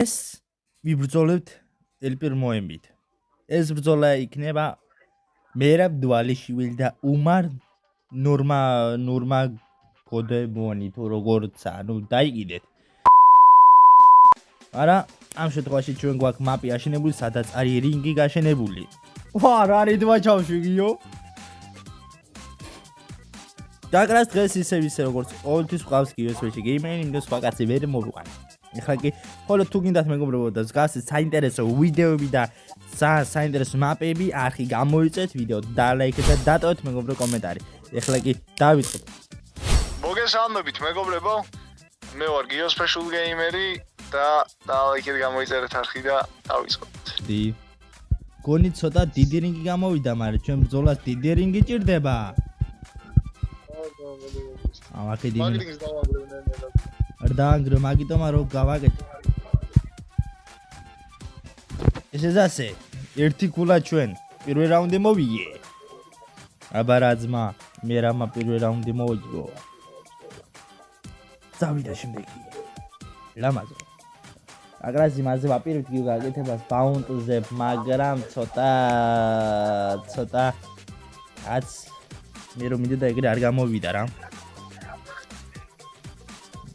ეს ვიბრძოლებთ ელპირ მოემბით. ეს ბრძოლა იქნება მერაბ დვალიშვილი და უმარ ნორმა გოდებონი თუ როგორც ანუ დაიგიდეთ. არა, ამ შემთხვევაში ჩვენ გვაქვს მაპი აშენებული, სადაც არის რინგი გაშენებული. ვა, რა რითმა ჩავშვიგიო? დაგრას დღეს ისე როგორც ყოველთვის ყავს USB-ში გეიმერი, იმდენ სხვა კაცი ვერ მოვიყვანე. ეხლა კი ხოლო თუ გინდათ მეგობრებო და ზგასი საინტერესო ვიდეოები და საინტერესო მაპები არხი გამოიწეთ ვიდეო და ლაიქეთ და დატოვეთ მეგობრო კომენტარი. ეხლა კი დავიწყოთ. მოგესალმებით მეგობრებო. მე ვარ გიო სპეშალ გეიმერი და ლაიქეთ გამოიწერეთ არხი და დავიწყოთ. დი. გონი ცოტა დიდი რინგი გამოვიდა, მაგრამ ჩვენ ბრძოლას დიდი რინგი ჭირდება. ამაკი დიდი. მაგრინგს დავაგრევნე. Ardangro, მაგიტომა რო გავაკეთე. ესე ზასე, ერთი კულა ჩვენ პირველ რაუნდი მოვიგე. აბა რა ძმა, მე რამა პირველ რაუნდი მოვიგო. წავიდა შემდეგი. ლამაზო. აგრაზი მასე ვაპირებთ გიგაკეთებას ბაუნტზე, მაგრამ ცოტა აც მე რომ მინდა ეგრე არ გამოვიდა რა.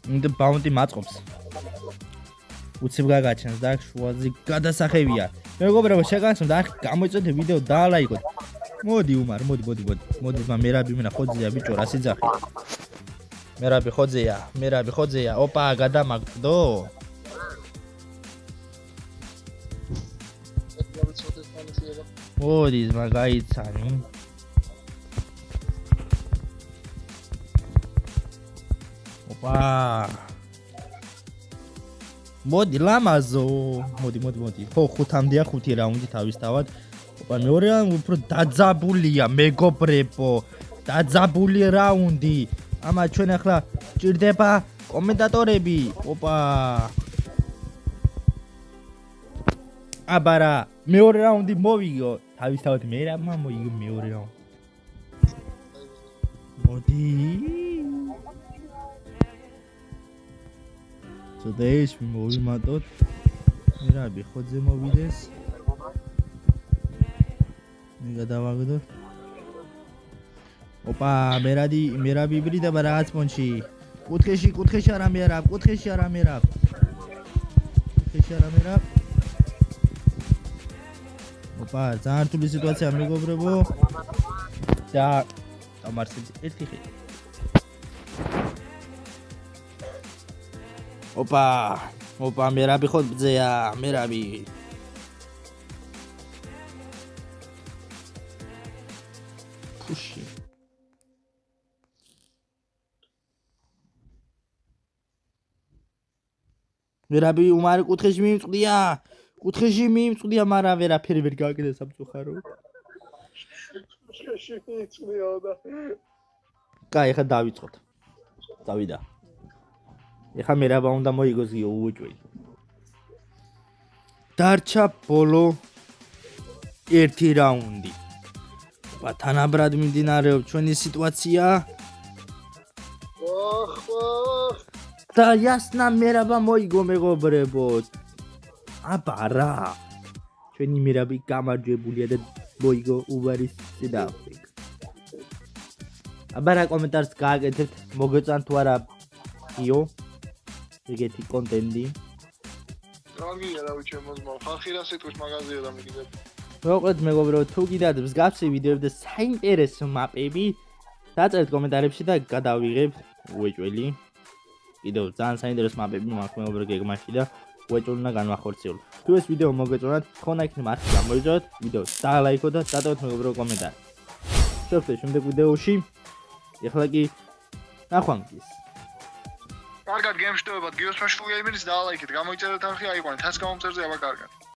ინდა ბაუნტი მაწყობს. უცებ გაგაჩენს და შუაზე გადასახევია. მეგობრებო, შეგახსენებთ და გამოიწვევთ ვიდეო და ლაიქოთ. მოდი უმარ, მოდი. მოდი მერაბი მენა ხოძეა ბიჭო, რა სიძახი. მერაბი ხოძეა. ოპა, გადამაგდო. მოდი ზმა გაიცანი. ოპა. მოდი ლამაზო. მოდი. ხო, 5-მდეა 5 რაუნდი თავისთავად. ოპა, მეორე რაუნდი უფრო დაძაბულია, მეგობრებო. დაძაბული რაუნდი. ამა ჩვენ ახლა ჭირდება კომენტატორები. ოპა. აბარა, მეორე რაუნდი მოვიგო. თავისთავად მე რა მოიგო მეორე რაუნდი. მოდი. წოდეის მოვიმატოთ. მერაბი ხოძე მოვიდეს. მე გადავაგდოთ. ოპა, მერაბი ბრიდება რაღაც პონჩი. კუთხეში არა მერაბ. ოპა, ძალიან რთული სიტუაცია მეგობრებო. და დამარცხეთ ერთი ხე. ოპა, მერაბი ხოძეა, მერაბი. ფუში. მერაბი უმარი კუთხეში მიიმწყდია, მაგრამ ვერაფერი ვერ გააკეთა სამწუხარო. კაი, ახლა დავიწყოთ. წავიდა. ეხა მერაბა უნდა მოიგოს გიო უუჭველი. დარჩა ბოლო ერთი რაუნდი. ოპა, თანაბრად მიმდინარეობს ჩვენი სიტუაცია. და ясна მერაბა მოიგო მეგობრებო. აბა რა. ჩვენი მერაბი გამარჯვებულია და მოიგო უბარის წინააღმდეგ. აბა რა კომენტარს გააკეთებთ, მოგეწონთ თუ არა გიო? ეგეთი კონტენტი. რაგია რა უჩემოზმა ხალხი რა სიტყვის მაღაზია და მიგიდებ. მოკლედ მეგობრებო, თუ გიდათ მსგავსი ვიდეოები და საინტერესო მაპები, დაწერთ კომენტარებში და გადავიღებთ უეჭველი. კიდევ ძალიან საინტერესო მაპები მაქვს მეგობრებო გეგმაში და უეჭველი უნდა განვახორციელოთ. თუ ეს ვიდეო მოგეწონათ, ხონა იქნება არხი გამოიწვევთ, ვიდეოს დალაიქოთ და დატოვეთ მეგობრებო კომენტარი. შევხვდეთ შემდეგ ვიდეოში. ეხლა კი ნახვამდის. კარგად გემშვიდობებად გიოს სპეშალ გეიმერის და ლაიქეთ გამოიწერეთ არხი, აიყვანეთ 10 გამომწერზე აბა კარგად.